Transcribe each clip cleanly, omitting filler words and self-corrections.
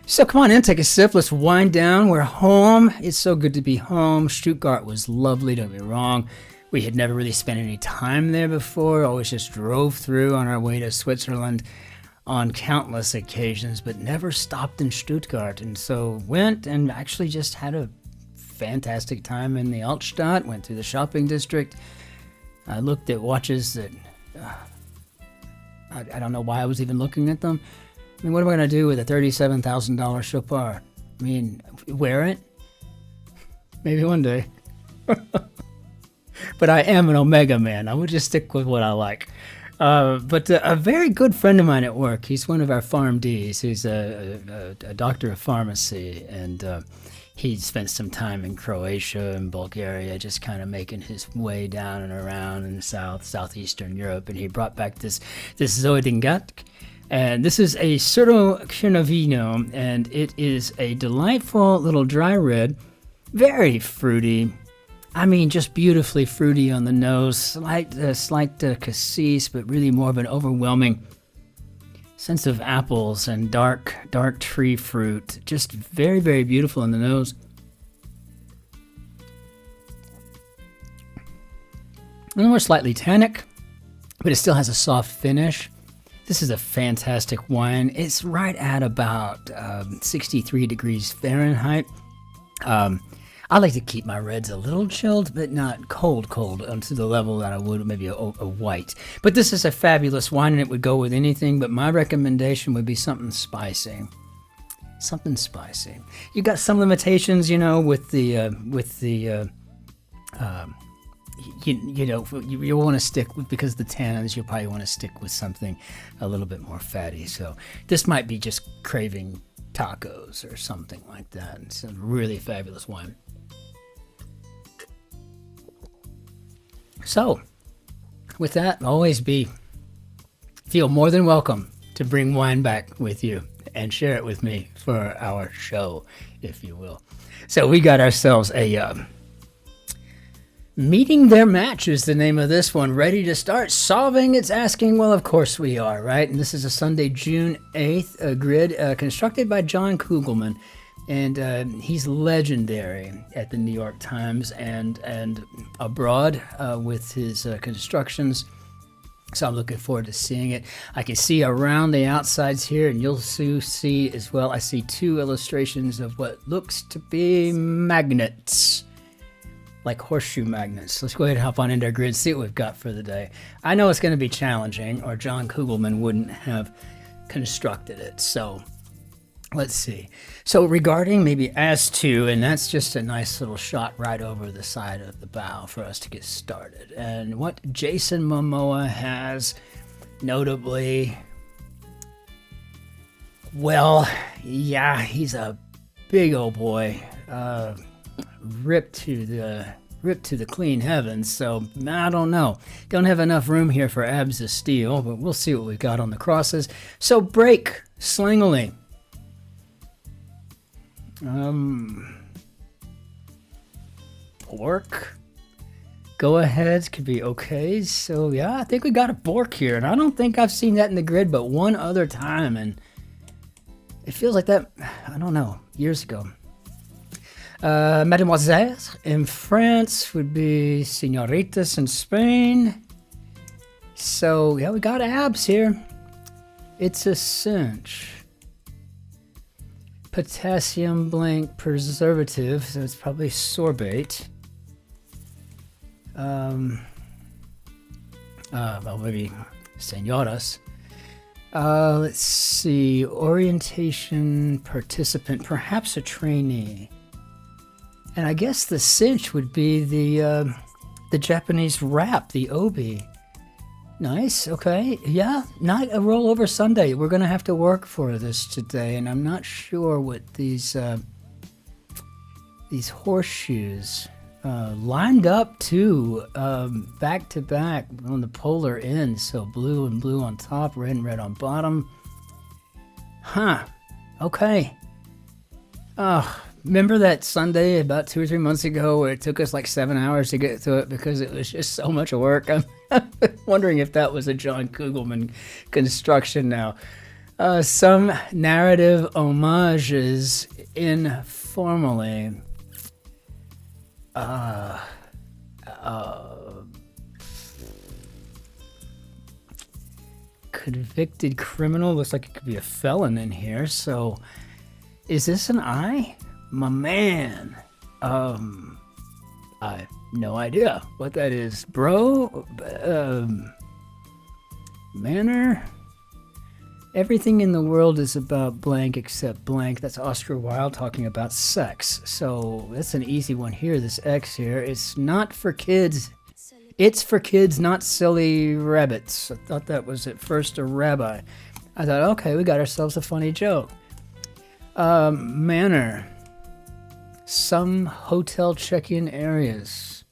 So come on in, take a sip. Let's wind down. We're home. It's so good to be home. Stuttgart was lovely, don't get me wrong. We had never really spent any time there before. Always just drove through on our way to Switzerland on countless occasions, but never stopped in Stuttgart. And so went and actually just had a fantastic time in the Altstadt. Went through the shopping district. I looked at watches that I don't know why I was even looking at them. I mean, what am I going to do with a $37,000 Chopard? I mean, wear it? Maybe one day. But I am an Omega man. I would just stick with what I like. But a very good friend of mine at work, he's one of our PharmDs. He's a doctor of pharmacy, and he spent some time in Croatia and Bulgaria, just kind of making his way down and around in southeastern Europe. And he brought back this Dingač. And this is a Certo and it is a delightful little dry red, very fruity. I mean, just beautifully fruity on the nose, slight cassis, but really more of an overwhelming sense of apples and dark tree fruit. Just very, very beautiful on the nose. A little more slightly tannic, but it still has a soft finish. This is a fantastic wine. It's right at about 63 degrees Fahrenheit. I like to keep my reds a little chilled, but not cold to the level that I would maybe a white. But this is a fabulous wine, and it would go with anything, but my recommendation would be something spicy. Something spicy. You got some limitations, you know, with the you want to stick with, because of the tannins, you'll probably want to stick with something a little bit more fatty. So this might be just craving tacos or something like that. It's a really fabulous wine. So with that, always feel more than welcome to bring wine back with you and share it with me for our show, if you will. So we got ourselves a Meeting Their Match is the name of this one. Ready to start solving? It's asking. Well, of course we are, right? And this is a Sunday, June 8th grid constructed by John Kugelman. And he's legendary at the New York Times and abroad with his constructions. So I'm looking forward to seeing it. I can see around the outsides here, and you'll see as well. I see two illustrations of what looks to be magnets. Like horseshoe magnets. Let's go ahead and hop on into our grid, see what we've got for the day. I know it's going to be challenging, or John Kugelman wouldn't have constructed it. So let's see. So regarding maybe as to, and that's just a nice little shot right over the side of the bow for us to get started. And what Jason Momoa has, notably, well, yeah, he's a big old boy. Ripped to the clean heavens, so I don't know. Don't have enough room here for abs of steel, but we'll see what we've got on the crosses. So break, slingily. Bork. Go ahead, could be okay. So yeah, I think we got a Bork here, and I don't think I've seen that in the grid but one other time, and it feels like that, I don't know, years ago. Mademoiselle in France would be Senoritas in Spain. So, yeah, we got abs here. It's a cinch. Potassium blank preservative, so it's probably sorbate. Well, maybe senoras. Let's see, orientation participant, perhaps a trainee. And I guess the cinch would be the Japanese wrap, the obi. Nice, okay. Yeah, not a rollover Sunday. We're going to have to work for this today, and I'm not sure what these horseshoes lined up too, back to back on the polar ends. So blue and blue on top, red and red on bottom. Huh, okay. Remember that Sunday about 2 or 3 months ago where it took us like 7 hours to get through it because it was just so much work? I'm wondering if that was a John Kugelman construction now. Some narrative homages informally. Convicted criminal. Looks like it could be a felon in here. So, is this an I? My man. I have no idea what that is. Bro? Manner? Everything in the world is about blank except blank. That's Oscar Wilde talking about sex. So that's an easy one here, this X here. It's not for kids. It's for kids, not silly rabbits. I thought that was at first a rabbi. I thought, okay, we got ourselves a funny joke. Manner. Some hotel check-in areas.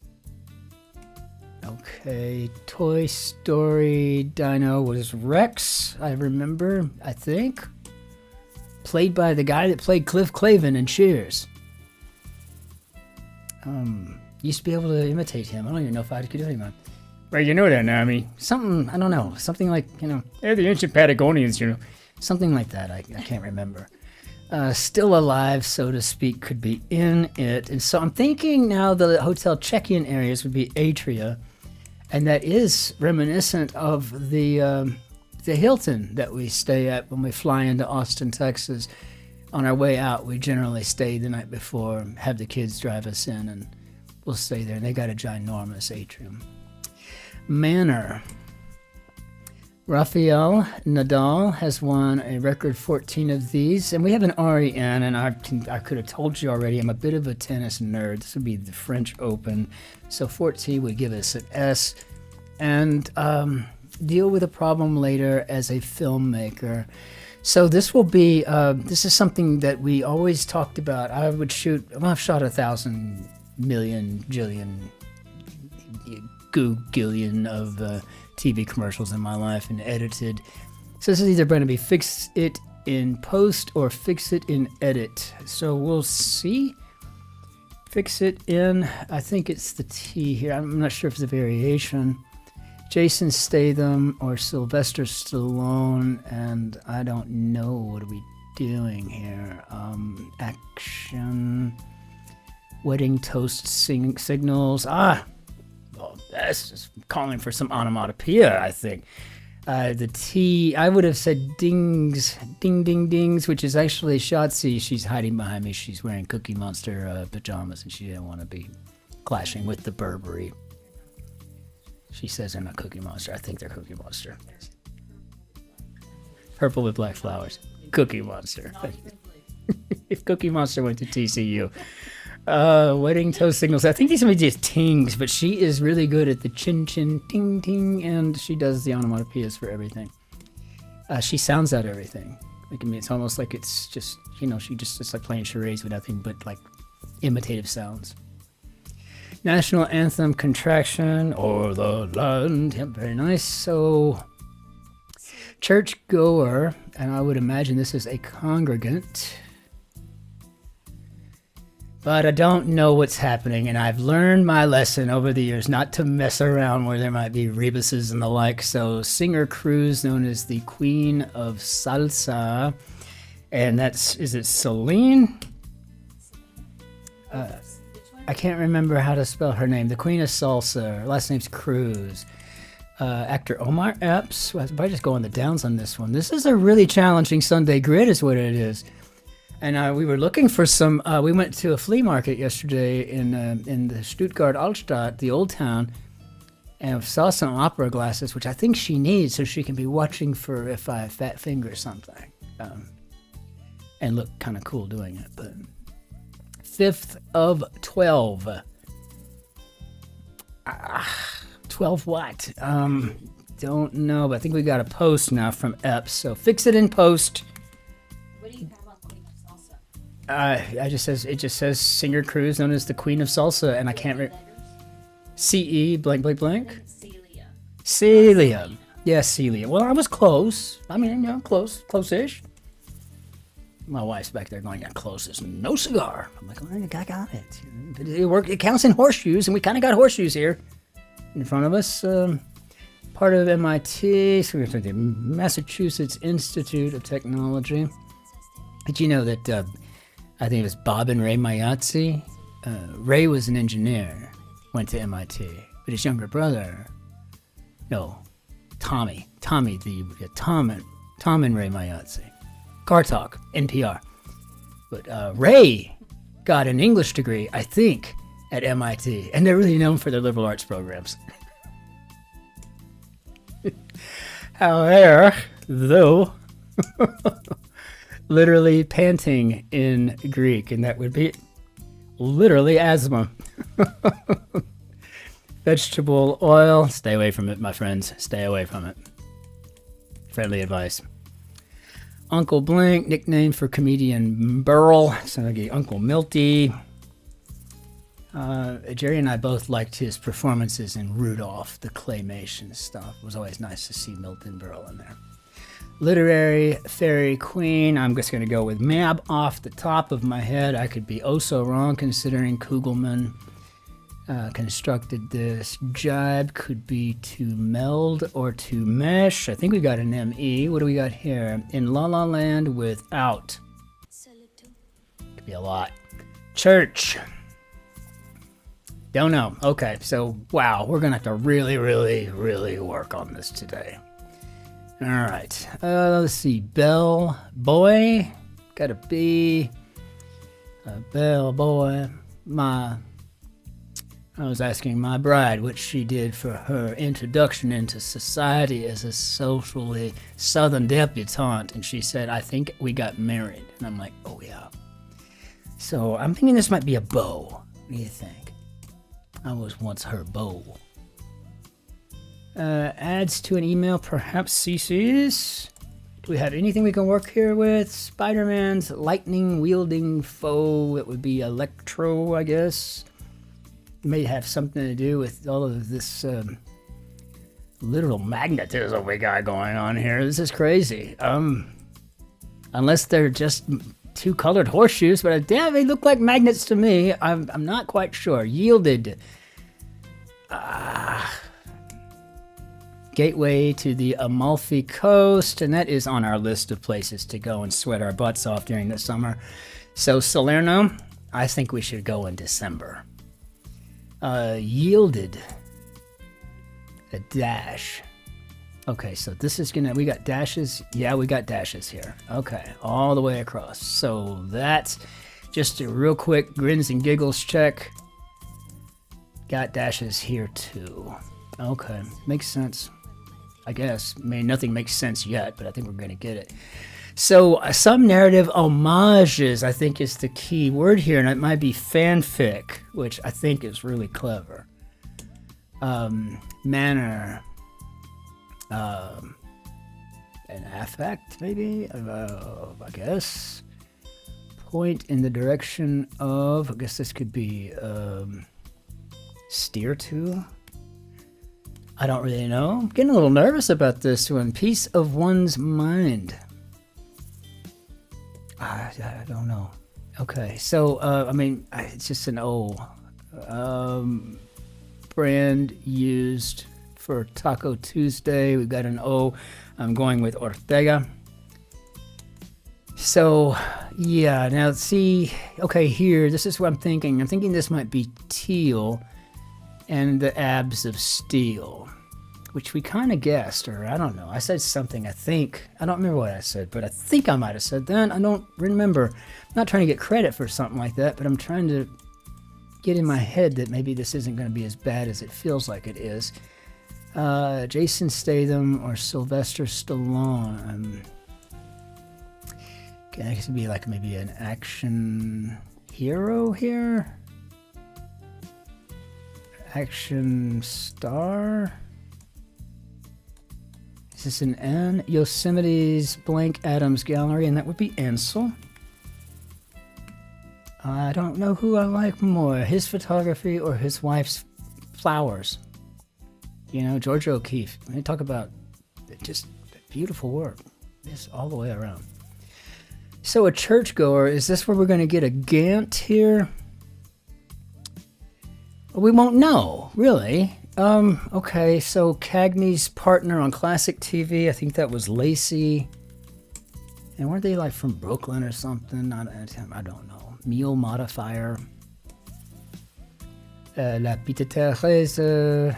Okay, Toy Story Dino was Rex, I remember, I think. Played by the guy that played Cliff Clavin in Cheers. Used to be able to imitate him. I don't even know if I could do anyone. Right, you know that now, I mean, something, I don't know, something like, they're the ancient Patagonians, Something like that, I can't remember. Still alive, so to speak, could be in it. And so I'm thinking now the hotel check-in areas would be atria. And that is reminiscent of the Hilton that we stay at when we fly into Austin, Texas. On our way out, we generally stay the night before, have the kids drive us in, and we'll stay there. And they got a ginormous atrium. Manor. Rafael Nadal has won a record 14 of these, and we have an REN, and I could have told you already, I'm a bit of a tennis nerd. This would be the French Open, so 14 would give us an S, and deal with a problem later as a filmmaker. So this will be, this is something that we always talked about. I've shot 1,000 million, jillion, googillion of TV commercials in my life and edited. So this is either going to be fix it in post or fix it in edit. So we'll see. Fix it in, I think it's the T here. I'm not sure if it's a variation. Jason Statham or Sylvester Stallone, and I don't know what are we doing here. Action, wedding toast signals. Well, that's just calling for some onomatopoeia, I think. The T, I would have said dings, ding, ding, dings, which is actually Shotzi. She's hiding behind me. She's wearing Cookie Monster pajamas, and she didn't want to be clashing with the Burberry. She says they're not Cookie Monster. I think they're Cookie Monster. Purple with black flowers. Cookie Monster. If Cookie Monster went to TCU. Wedding toast signals. I think these are just tings, but she is really good at the chin-chin, ting-ting, and she does the onomatopoeias for everything. She sounds out everything. Like, I mean, it's almost like it's just, it's like playing charades with nothing but, like, imitative sounds. National anthem contraction, or the land. Yep, very nice. So, churchgoer, and I would imagine this is a congregant. But I don't know what's happening, and I've learned my lesson over the years not to mess around where there might be rebuses and the like. So singer cruise, known as the Queen of Salsa, and is it Celine? I can't remember how to spell her name. The Queen of Salsa, her last name's Cruz. Actor Omar Epps. Well, I just go on the downs on this one. This is a really challenging Sunday grid is what it is. And we were looking for some, we went to a flea market yesterday in the Stuttgart Altstadt, the old town, and saw some opera glasses, which I think she needs so she can be watching for if I fat finger something. And look kind of cool doing it. But 5th of 12. 12 what? Don't know, but I think we got a post now from Epps. So fix it in post. What do you have on Queen of Salsa? It just says singer cruise known as the Queen of Salsa, and I can't CE blank blank blank. Celia. Yes, Celia. Well, I was close. I mean, close-ish. My wife's back there going, close as no cigar. I'm like, I got it. It counts in horseshoes, and we kind of got horseshoes here in front of us. part of MIT, so we're the Massachusetts Institute of Technology. Did you know that, I think it was Bob and Ray Mayatsi? Ray was an engineer, went to MIT, but his younger brother, Tom and Ray Mayatsi. Car Talk, NPR. But Ray got an English degree, I think, at MIT, and they're really known for their liberal arts programs. However, though, literally panting in Greek, and that would be literally asthma. Vegetable oil, stay away from it, my friends. Stay away from it. Friendly advice. Uncle Blink, nickname for comedian Burl. So Uncle Milty. Jerry and I both liked his performances in Rudolph, the claymation stuff. It was always nice to see Milton Berle in there. Literary fairy queen, I'm just going to go with Mab off the top of my head. I could be oh so wrong considering Kugelman constructed this. Jibe could be to meld or to mesh. I think we got an ME. What do we got here? In La La Land without. Could be a lot. Church. Don't know. Okay, so wow, we're gonna have to really, really, really work on this today. All right. Let's see. Bell boy. Gotta be a bell boy. I was asking my bride what she did for her introduction into society as a socially Southern debutante, and she said, I think we got married. And I'm like, oh yeah. So I'm thinking this might be a beau. What do you think? I was once her beau. Adds to an email, perhaps CC's. Do we have anything we can work here with? Spider-Man's lightning-wielding foe. It would be Electro, I guess. May have something to do with all of this literal magnetism we got going on here. This is crazy. Unless they're just two colored horseshoes, but damn, they look like magnets to me. I'm not quite sure. Yielded. Gateway to the Amalfi Coast, and that is on our list of places to go and sweat our butts off during the summer. So Salerno, I think we should go in December. Yielded. A dash. Okay, so this is we got dashes. Yeah, we got dashes here. Okay, all the way across. So that's just a real quick grins and giggles check. Got dashes here too. Okay, makes sense. I guess. I mean, nothing makes sense yet, but I think we're going to get it. So some narrative homages, I think, is the key word here, and it might be fanfic, which I think is really clever. Manner. An affect, maybe? I guess. Point in the direction of, I guess this could be steer to. I don't really know. I'm getting a little nervous about this one. Peace of one's mind. I don't know. Okay, so, I mean, it's just an O. Brand used for Taco Tuesday. We've got an O. I'm going with Ortega. So, yeah, now see, okay, here, this is what I'm thinking. I'm thinking this might be teal and the abs of steel, which we kind of guessed, or I don't know. I said something, I think. I don't remember what I said, but I think I might have said that. I don't remember. I'm not trying to get credit for something like that, but I'm trying to get in my head that maybe this isn't going to be as bad as it feels like it is. Jason Statham or Sylvester Stallone. Can I be like maybe an action hero here? Action star? Is this an N? Yosemite's Blank Adams Gallery, and that would be Ansel. I don't know who I like more, his photography or his wife's flowers. You know, Georgia O'Keeffe. They talk about just beautiful work, just all the way around. So a churchgoer, is this where we're going to get a Gantt here? We won't know, really. Okay, so Cagney's partner on classic TV, I think that was Lacey. And weren't they like from Brooklyn or something? I don't know. Meal modifier. La Petite Thérèse,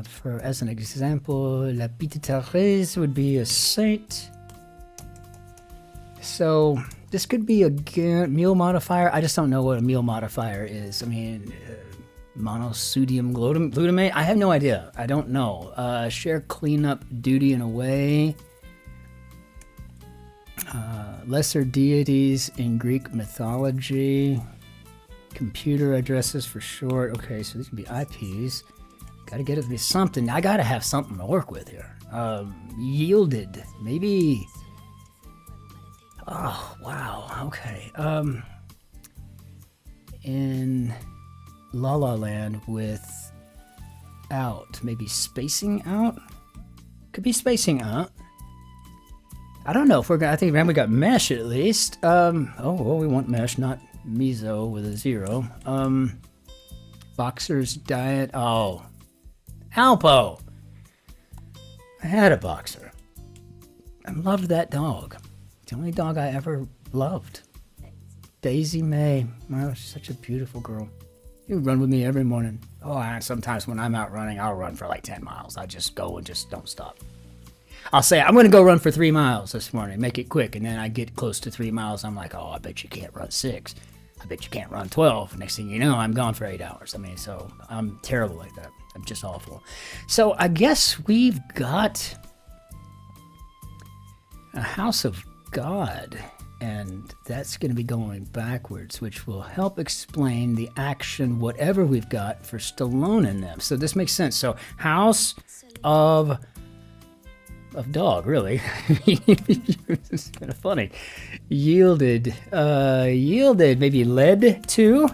for as an example, La Petite Thérèse would be a saint. So this could be a meal modifier. I just don't know what a meal modifier is. I mean, monosodium glutamate? I have no idea. I don't know. Share cleanup duty in a way. Lesser deities in Greek mythology. Computer addresses for short. Okay, so these can be IPs. Gotta get it to be something. I gotta have something to work with here. Yielded. Maybe. Oh, wow. Okay. In La La Land without. Maybe spacing out? Could be spacing out. I don't know if we're gonna. I think we got mesh at least. Oh, well, we want mesh, not meso with a 0. Boxer's diet. Oh, Alpo. I had a boxer. I loved that dog. It's the only dog I ever loved. Daisy May. Oh, she's such a beautiful girl. You run with me every morning. Oh, sometimes when I'm out running, I'll run for like 10 miles. I just go and just don't stop. I'll say, I'm going to go run for 3 miles this morning. Make it quick. And then I get close to 3 miles. I'm like, oh, I bet you can't run 6. I bet you can't run 12. Next thing you know, I'm gone for 8 hours. I mean, so I'm terrible like that. I'm just awful. So I guess we've got a house of God. And that's going to be going backwards, which will help explain the action, whatever we've got for Stallone in them. So this makes sense. So house of dog, really. It's kind of funny. Yielded, maybe led to.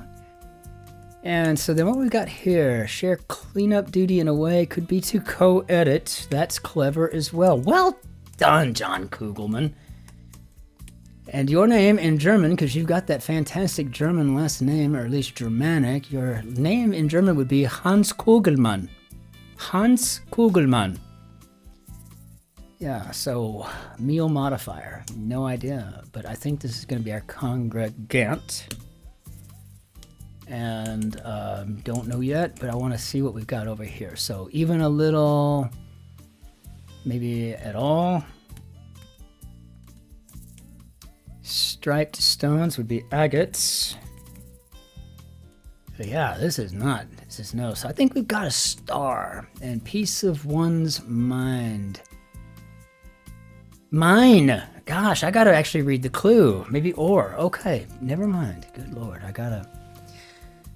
And so then what we got here, share cleanup duty in a way, could be to co-edit. That's clever as well. Well done, John Kugelman. And your name in German, because you've got that fantastic German last name, or at least Germanic, your name in German would be Hans Kugelman. Hans Kugelman. Yeah, so meal modifier, no idea, but I think this is going to be our congregant. And don't know yet, but I want to see what we've got over here. So even a little, maybe at all. Striped stones would be agates. But yeah, this is no. So I think we've got a star and peace of one's mind. Mine. Gosh, I gotta actually read the clue. Maybe or. Okay, never mind. Good Lord, I gotta.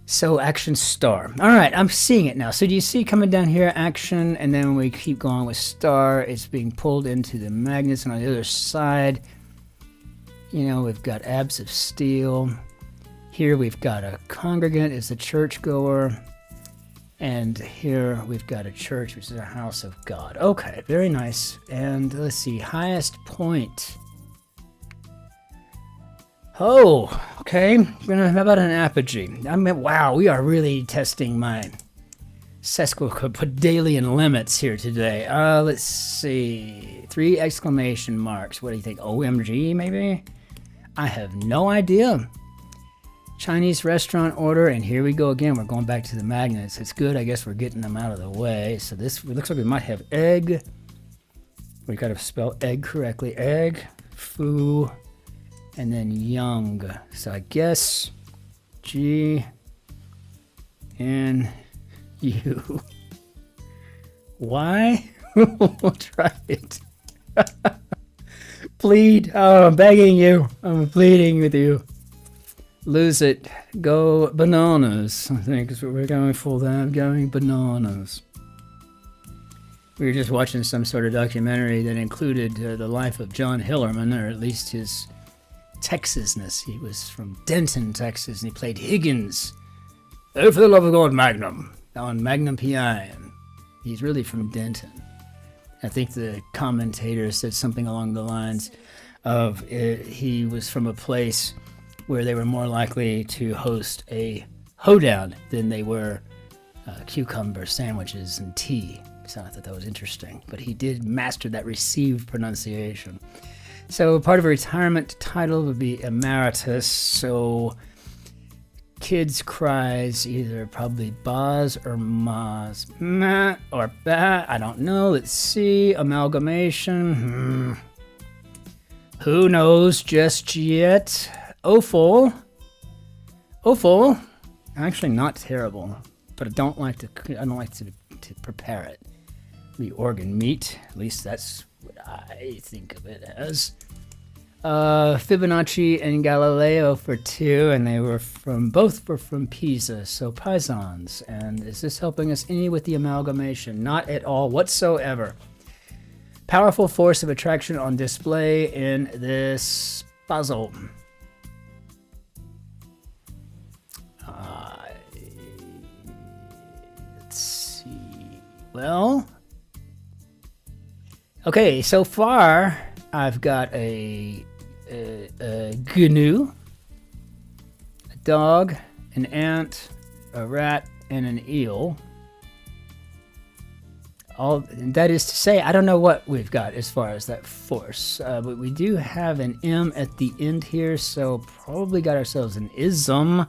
So action star. All right, I'm seeing it now. So do you see coming down here, action, and then when we keep going with star, it's being pulled into the magnets, and on the other side, you know, we've got abs of steel. Here we've got a congregant is a churchgoer. And here we've got a church, which is a house of God. Okay, very nice. And let's see, highest point. Oh, okay. How about an apogee? I mean, wow, we are really testing my sesquipedalian limits here today. Let's see. 3 exclamation marks. What do you think? OMG, maybe? I have no idea. Chinese restaurant order, and here we go again. We're going back to the magnets. It's good. I guess we're getting them out of the way. So this looks like we might have egg. We got to spell egg correctly. Egg, foo, and then young. So I guess G N U Y. We'll try it. Plead. Oh, I'm begging you. I'm pleading with you. Lose it. Go bananas. I think is what we're going for there. Going bananas. We were just watching some sort of documentary that included the life of John Hillerman, or at least his Texasness. He was from Denton, Texas, and he played Higgins. Oh, for the love of God, Magnum. On Magnum PI. And he's really from Denton. I think the commentator said something along the lines of he was from a place where they were more likely to host a hoedown than they were cucumber sandwiches and tea. So I thought that was interesting. But he did master that received pronunciation. So part of a retirement title would be emeritus. So kids cries either probably baz or maz, ma or ba. I don't know. Let's see. Amalgamation. Who knows just yet? Offal. Actually, not terrible, but I don't like to prepare it. The organ meat. At least that's what I think of it as. Fibonacci and Galileo for 2, and they were both were from Pisa, so Pisons. And is this helping us any with the amalgamation? Not at all whatsoever. Powerful force of attraction on display in this puzzle. Let's see. Well, okay, so far I've got a GNU, a dog, an ant, a rat, and an eel. That is to say, I don't know what we've got as far as that force, but we do have an M at the end here, so probably got ourselves an ism,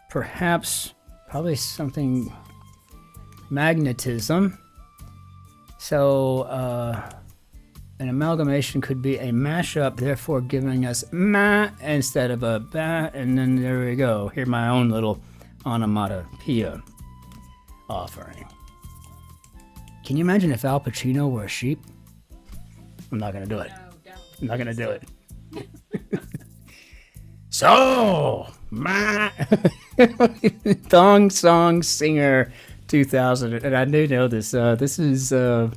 probably something magnetism. So an amalgamation could be a mashup, therefore giving us ma instead of a ba, and then there we go. Here's my own little onomatopoeia offering. Can you imagine if Al Pacino were a sheep? I'm not gonna do it. No, don't. I'm not gonna do it. So, ma Thong Song Singer 2000, and I do know this. This is I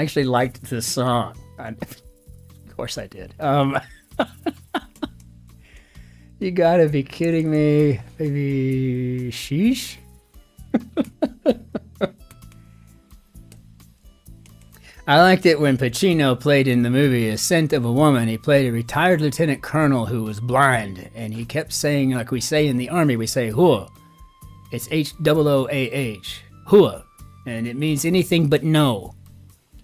actually liked this song. Of course I did. You gotta be kidding me. Maybe sheesh? I liked it when Pacino played in the movie Ascent of a Woman. He played a retired lieutenant colonel who was blind, and he kept saying, like we say in the army, we say hua. It's H-O-O-A-H, hua, and it means anything but no.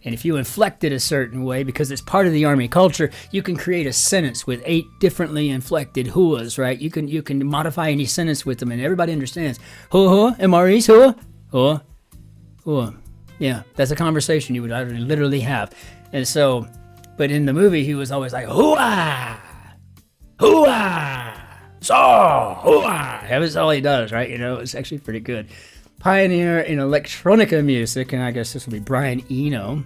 And if you inflect it a certain way, because it's part of the army culture, you can create a sentence with 8 differently inflected huas, right? You can modify any sentence with them, and everybody understands. Hua, hua, MREs, hua, hua, hua. Yeah, that's a conversation you would literally have. And so, but in the movie, he was always like, hooah, hooah, so, hooah. That was all he does, right? You know, it's actually pretty good. Pioneer in electronica music, and I guess this will be Brian Eno.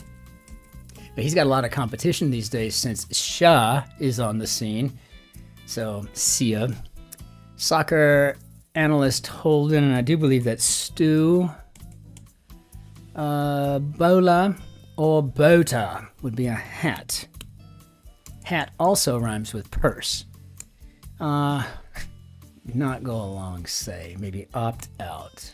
But he's got a lot of competition these days since Shah is on the scene. So, Sia. Soccer analyst Holden, and I do believe that's Stu. Bola or bota would be a hat. Hat also rhymes with purse. Not go along, say. Maybe opt out.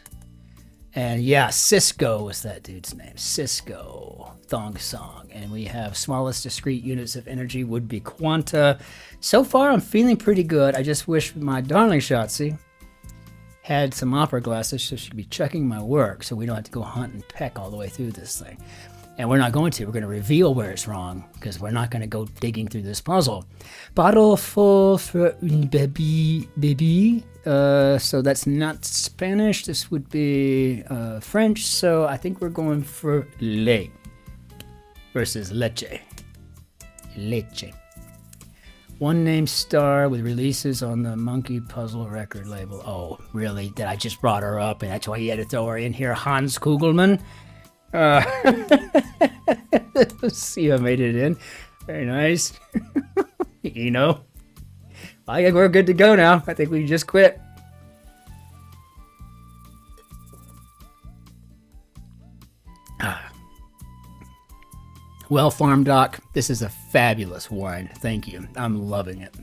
And yeah, Cisco was that dude's name. Cisco. Thong Song. And we have smallest discrete units of energy would be quanta. So far, I'm feeling pretty good. I just wish my darling Shotzi had some opera glasses so she could be checking my work so we don't have to go hunt and peck all the way through this thing. And we're not going to. We're going to reveal where it's wrong because we're not going to go digging through this puzzle. Bottle full for un baby. So that's not Spanish. This would be French. So I think we're going for lait versus leche. Leche. One name star with releases on the Monkey Puzzle record label. Oh, really? That I just brought her up, and that's why you had to throw her in here, Hans Kugelman. See, I made it in. Very nice. You know, I think we're good to go now. I think we just quit. Well, Farm Doc, this is a fabulous wine. Thank you. I'm loving it.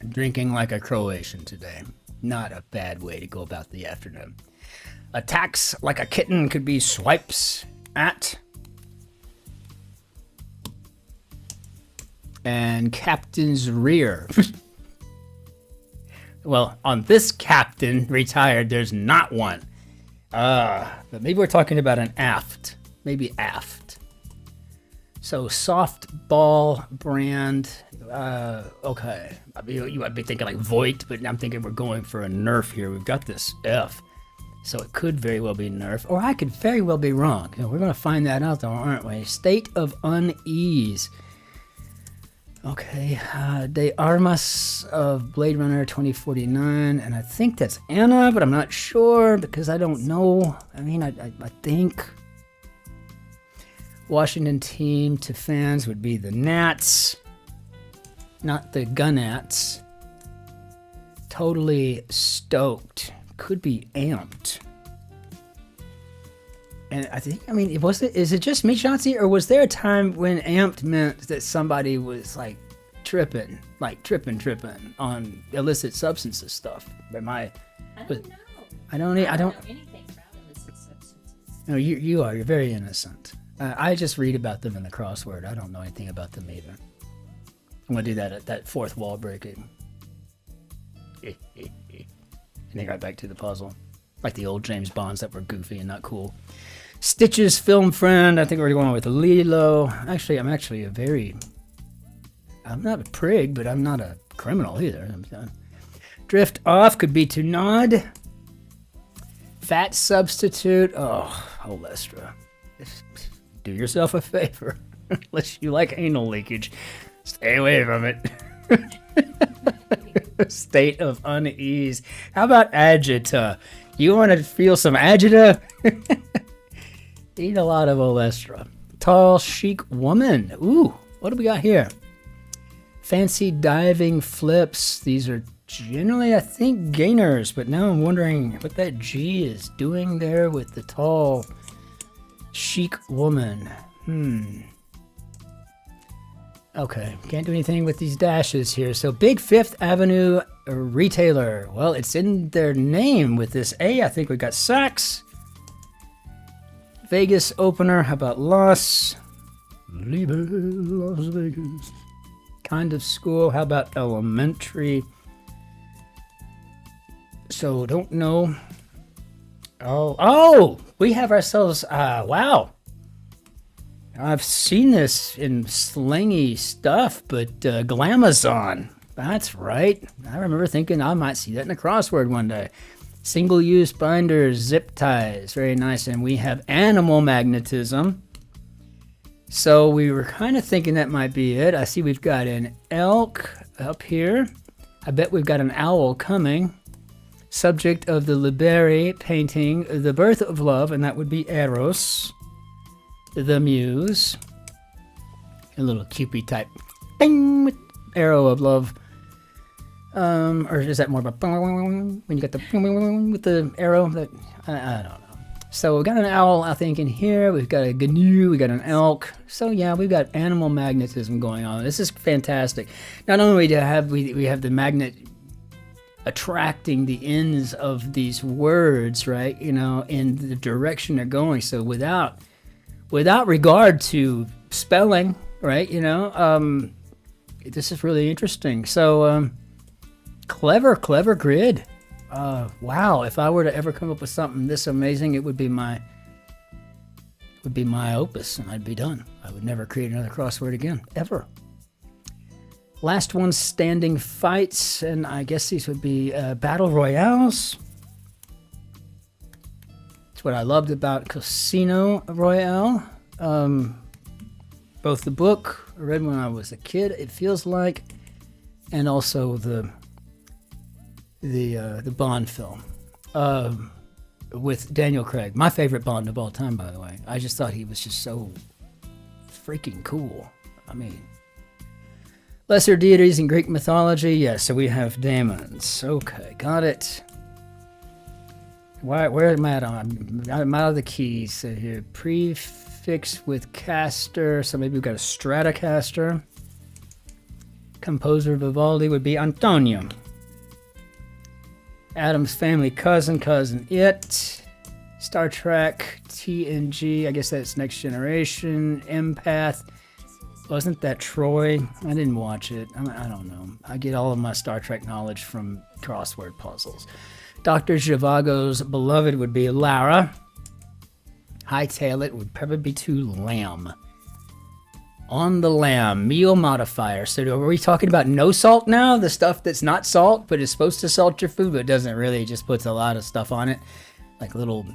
Drinking like a Croatian today. Not a bad way to go about the afternoon. Attacks like a kitten could be swipes at. And captain's rear. Well, on this captain retired, there's not one. But maybe we're talking about an aft. Maybe aft. So softball brand. Okay. I mean, you might be thinking like Voigt, but I'm thinking we're going for a Nerf here. We've got this F. So it could very well be Nerf, or I could very well be wrong. You know, we're going to find that out, though, aren't we? State of unease. Okay, De Armas of Blade Runner 2049, and I think that's Anna, but I'm not sure because I don't know. I mean, I think Washington team to fans would be the Nats, not the Gunnats. Totally stoked. Could be amped. And I think, I mean, is it just me, Shotzi, or was there a time when amped meant that somebody was like tripping on illicit substances stuff? I don't know. I don't know anything about illicit substances. No, you're very innocent. I just read about them in the crossword. I don't know anything about them either. I'm gonna do that at that fourth wall breaking. And then right back to the puzzle. Like the old James Bonds that were goofy and not cool. Stitch's film friend. I think we're going with Lilo. Actually, I'm not a prig, but I'm not a criminal either. Drift off could be to nod. Fat substitute. Oh, Olestra. Do yourself a favor. Unless you like anal leakage. Stay away from it. State of unease. How about agita? You want to feel some agita? Eat a lot of Olestra. Tall, chic woman. Ooh, what do we got here? Fancy diving flips. These are generally, I think, gainers, but now I'm wondering what that G is doing there with the tall, chic woman. Okay, can't do anything with these dashes here. So big Fifth Avenue retailer. Well, it's in their name with this A. I think we got Saks. Vegas opener. How about Las Vegas? Kind of school. How about elementary? So don't know. Oh, we have ourselves. Wow. I've seen this in slangy stuff, but Glamazon. That's right. I remember thinking I might see that in a crossword one day. Single-use binders, zip ties. Very nice. And we have animal magnetism. So we were kind of thinking that might be it. I see we've got an elk up here. I bet we've got an owl coming. Subject of the Liberi painting, The Birth of Love, and that would be Eros. The Muse. A little Cupid type. Bing! With arrow of love. Or is that more of a when you got the with the arrow? That I don't know. So we've got an owl, I think, in here. We've got a gnu. We got an elk. So yeah, we've got animal magnetism going on. This is fantastic. Not only do we have the magnet attracting the ends of these words, right? You know, in the direction they're going. So without regard to spelling, right? You know, this is really interesting. So, clever grid. Wow, if I were to ever come up with something this amazing, it would be my opus, and I'd be done. I would never create another crossword again, ever. Last one, standing fights, and I guess these would be battle royales. It's what I loved about Casino Royale. Both the book I read when I was a kid, it feels like, and also the Bond film with Daniel Craig. My favorite Bond of all time, by the way. I just thought he was just so freaking cool. I mean, lesser deities in Greek mythology. Yes, so we have daemons. Okay, got it. Where am I at? I'm out of the keys. So here, prefix with caster. So maybe we've got a Stratocaster. Composer Vivaldi would be Antonio. Adam's Family cousin it. Star Trek, TNG. I guess that's Next Generation. Empath. Wasn't that Troy? I didn't watch it. I don't know. I get all of my Star Trek knowledge from crossword puzzles. Dr. Zhivago's beloved would be Lara. Hightail it would probably be to lamb. On the lamb, meal modifier. So are we talking about no salt now? The stuff that's not salt, but is supposed to salt your food, but doesn't really, just puts a lot of stuff on it. Like little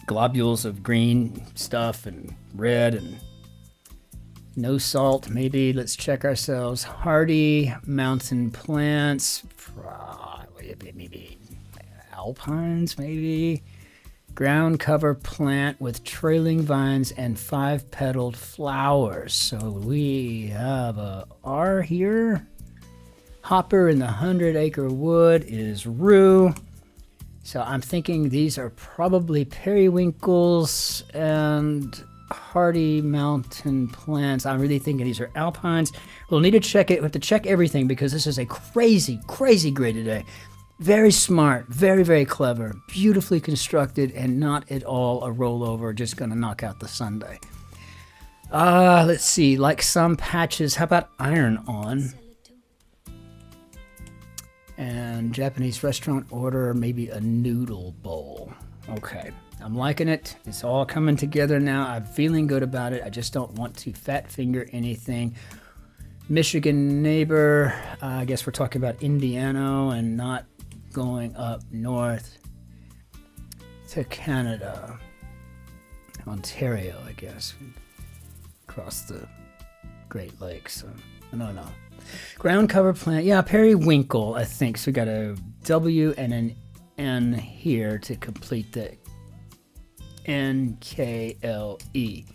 globules of green stuff and red and no salt. Maybe let's check ourselves. Hardy mountain plants. Maybe alpines, maybe. Ground cover plant with trailing vines and 5-petaled flowers. So we have a R here. Hopper in the 100-acre wood is rue. So I'm thinking these are probably periwinkles and hardy mountain plants. I'm really thinking these are alpines. We'll need to check it. We have to check everything because this is a crazy, crazy grade today. Very smart, very, very clever, beautifully constructed, and not at all a rollover, just going to knock out the Sunday. Let's see, like some patches, how about iron on? And Japanese restaurant order, maybe a noodle bowl. Okay, I'm liking it. It's all coming together now. I'm feeling good about it. I just don't want to fat finger anything. Michigan neighbor, I guess we're talking about Indiana and not going up north to Canada. Ontario, I guess. Across the Great Lakes. I don't know. Ground cover plant. Yeah, periwinkle, I think. So we got a W and an N here to complete the N-K-L-E.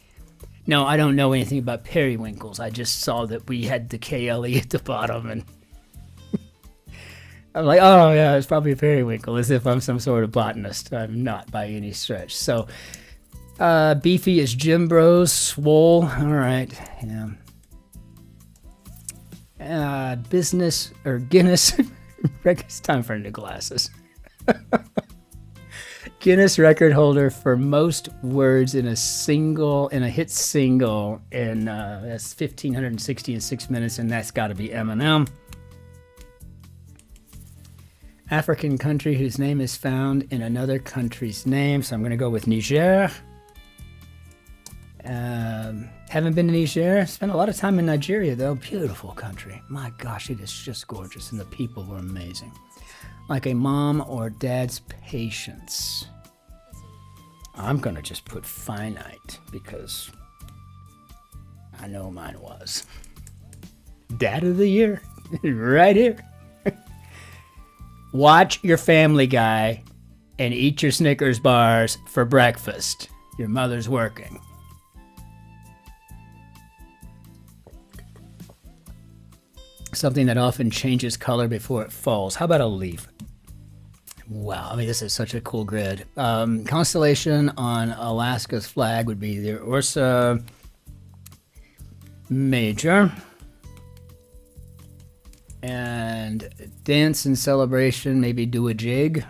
No, I don't know anything about periwinkles. I just saw that we had the K-L-E at the bottom, and I'm like, oh yeah, it's probably a periwinkle, as if I'm some sort of botanist. I'm not by any stretch. So, beefy is Jim Bros, swole. All right, yeah. Business or Guinness. It's time for new glasses. Guinness record holder for most words in a hit single, and that's 1,560 in 6 minutes, and that's got to be Eminem. African country whose name is found in another country's name, so I'm going to go with Niger. Haven't been to Niger. Spent a lot of time in Nigeria, though. Beautiful country. My gosh, it is just gorgeous, and the people were amazing. Like a mom or dad's patience. I'm going to just put finite because I know mine was. Dad of the year, right here. Watch your Family Guy and eat your Snickers bars for breakfast. Your mother's working. Something that often changes color before it falls. How about a leaf? Wow, I mean, this is such a cool grid. Constellation on Alaska's flag would be the Ursa Major. And dance and celebration, maybe do a jig.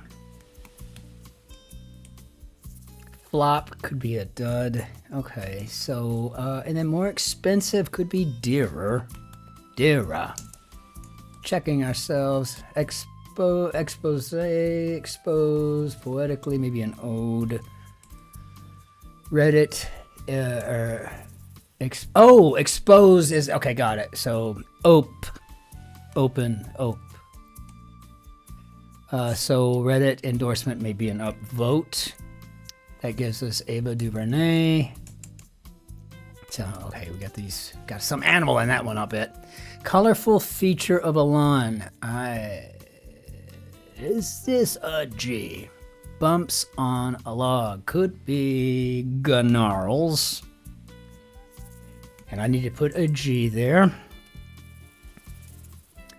Flop could be a dud. Okay, so, and then more expensive could be dearer. Dearer. Checking ourselves. Expose, poetically, maybe an ode. Reddit, expose is, okay, got it. So, open. So Reddit endorsement may be an upvote. That gives us Ava DuVernay. So, okay, we got some animal in that one, I'll bet. Colorful feature of a lawn. Is this a G? Bumps on a log. Could be gnarls. And I need to put a G there.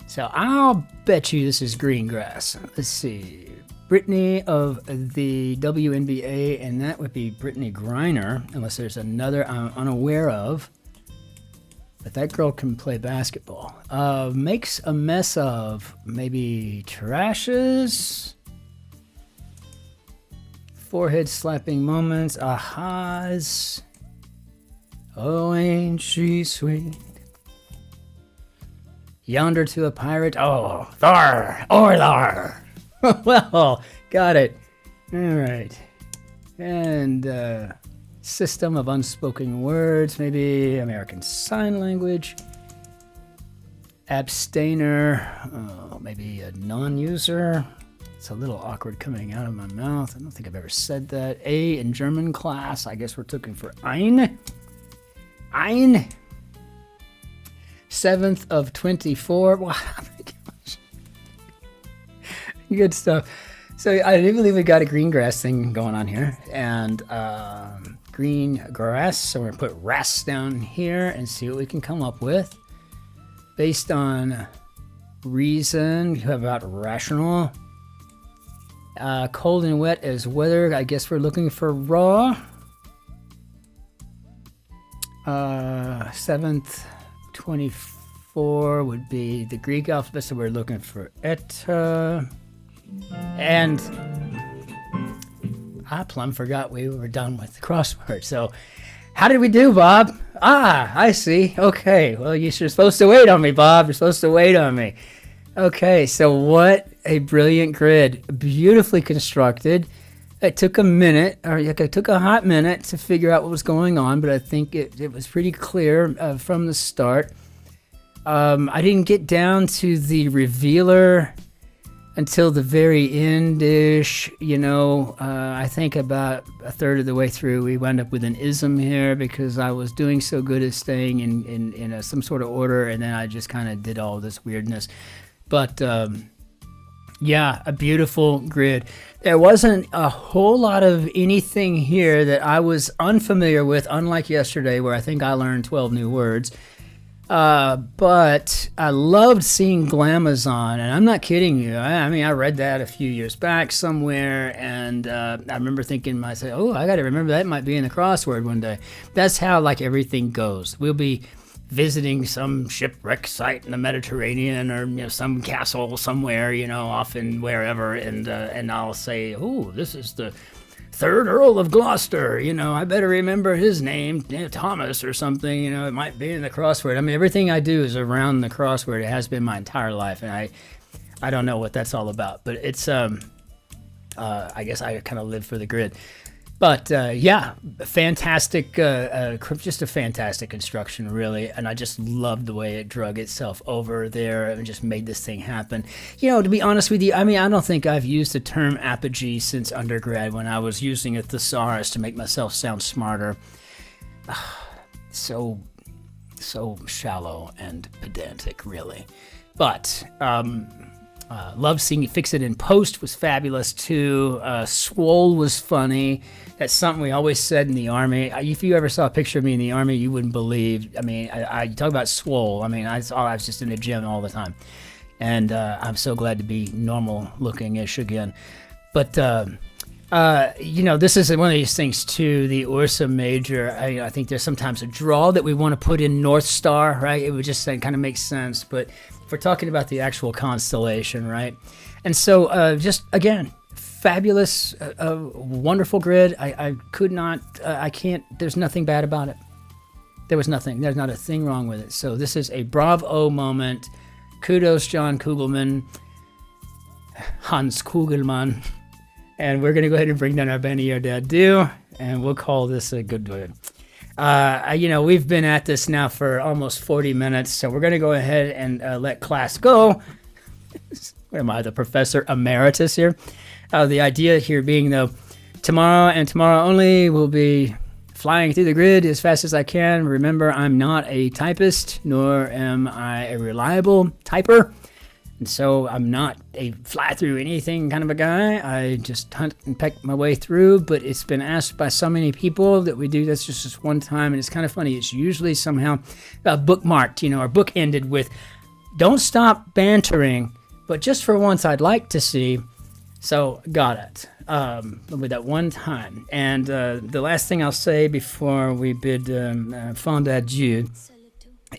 So I'll bet you this is green grass. Let's see. Brittany of the WNBA, and that would be Brittany Griner, unless there's another I'm unaware of. But that girl can play basketball. Makes a mess of, maybe trashes. Forehead slapping moments, ahas. Oh, ain't she sweet? Yonder to a pirate, oh, thar, or thar. Well, got it. All right. And system of unspoken words, maybe American Sign Language. Abstainer, maybe a non-user. It's a little awkward coming out of my mouth. I don't think I've ever said that. A in German class, I guess we're looking for ein. Ein. 7th of 24. Wow, my gosh. Good stuff. So I do believe we got a green grass thing going on here. And green grass. So we're going to put ras down here and see what we can come up with. Based on reason, you have about rational. Cold and wet as weather. I guess we're looking for raw. 7th, 24 would be the Greek alphabet, so we're looking for eta. And I plumb forgot we were done with the crossword. So how did we do, Bob? I see. Okay, well, you're supposed to wait on me, Bob. You're supposed to wait on me. Okay, so what a brilliant grid. Beautifully constructed. It took a minute, or it took a hot minute to figure out what was going on, but I think it was pretty clear from the start. I didn't get down to the revealer until the very end-ish, I think about a third of the way through, we wound up with an ism here because I was doing so good at staying in some sort of order, and then I just kind of did all this weirdness. But yeah, a beautiful grid. There wasn't a whole lot of anything here that I was unfamiliar with, unlike yesterday where I think I learned 12 new words. But I loved seeing glamazon, and I'm not kidding you. I mean, I read that a few years back somewhere, and I remember thinking myself, oh, I got to remember that might be in the crossword one day. That's how like everything goes. We'll be visiting some shipwreck site in the Mediterranean, or some castle somewhere, off in wherever, and I'll say, oh, this is the 3rd Earl of Gloucester, I better remember his name, Thomas or something, it might be in the crossword. I mean, everything I do is around the crossword. It has been my entire life, and I don't know what that's all about, but it's, I guess I kind of live for the grid. But yeah, fantastic, just a fantastic construction, really. And I just loved the way it drug itself over there and just made this thing happen. To be honest with you, I mean, I don't think I've used the term apogee since undergrad when I was using a thesaurus to make myself sound smarter. So shallow and pedantic, really. But love seeing Fix It in Post was fabulous too. Swole was funny. That's something we always said in the Army. If you ever saw a picture of me in the Army, you wouldn't believe. I mean, I talk about swole. I mean, I was just in the gym all the time. And I'm so glad to be normal looking-ish again. But, this is one of these things too, the Ursa Major. I think there's sometimes a draw that we want to put in North Star, right? It would just kind of make sense. But if we're talking about the actual constellation, right? And so just, again, fabulous, wonderful grid. I can't, there's nothing bad about it. There's not a thing wrong with it. So this is a bravo moment. Kudos, John Kugelman, Hans Kugelman. And we're going to go ahead and bring down our Benny Dadu, and we'll call this a good one. We've been at this now for almost 40 minutes, so we're going to go ahead and let class go. What am I, the professor emeritus here? The idea here being, though, tomorrow and tomorrow only, we'll be flying through the grid as fast as I can. Remember, I'm not a typist, nor am I a reliable typer. And so I'm not a fly through anything kind of a guy. I just hunt and peck my way through, but it's been asked by so many people that we do this just one time, and it's kind of funny. It's usually somehow bookmarked, or book ended with, don't stop bantering, but just for once I'd like to see. So got it with that one time. And the last thing I'll say before we bid fin d'adieu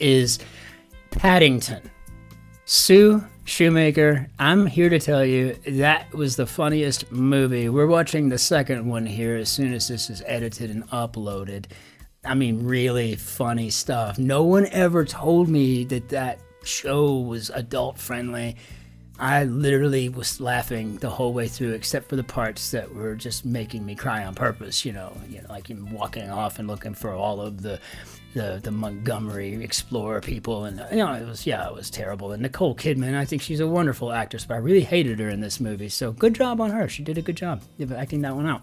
is Paddington. Sue Shoemaker, I'm here to tell you that was the funniest movie. We're watching the second one here as soon as this is edited and uploaded. I mean, really funny stuff. No one ever told me that show was adult friendly. I literally was laughing the whole way through, except for the parts that were just making me cry on purpose. Like him walking off and looking for all of the Montgomery explorer people, and it was terrible. And Nicole Kidman, I think she's a wonderful actress, but I really hated her in this movie. So good job on her. She did a good job of acting that one out.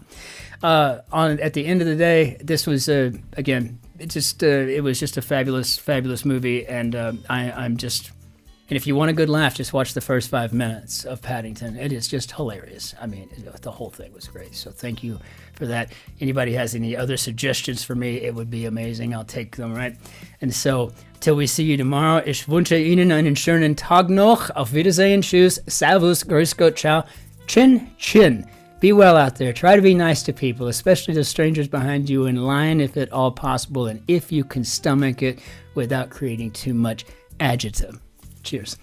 At the end of the day, this was again, it was just a fabulous movie, and And if you want a good laugh, just watch the first 5 minutes of Paddington. It is just hilarious. I mean, the whole thing was great. So thank you for that. Anybody has any other suggestions for me, it would be amazing. I'll take them, right? And so, till we see you tomorrow, ich wünsche Ihnen einen schönen Tag noch. Auf Wiedersehen, tschüss, servus, grüß Gott, ciao, Cin-Cin. Be well out there. Try to be nice to people, especially the strangers behind you in line, if at all possible, and if you can stomach it without creating too much adjective. Cheers.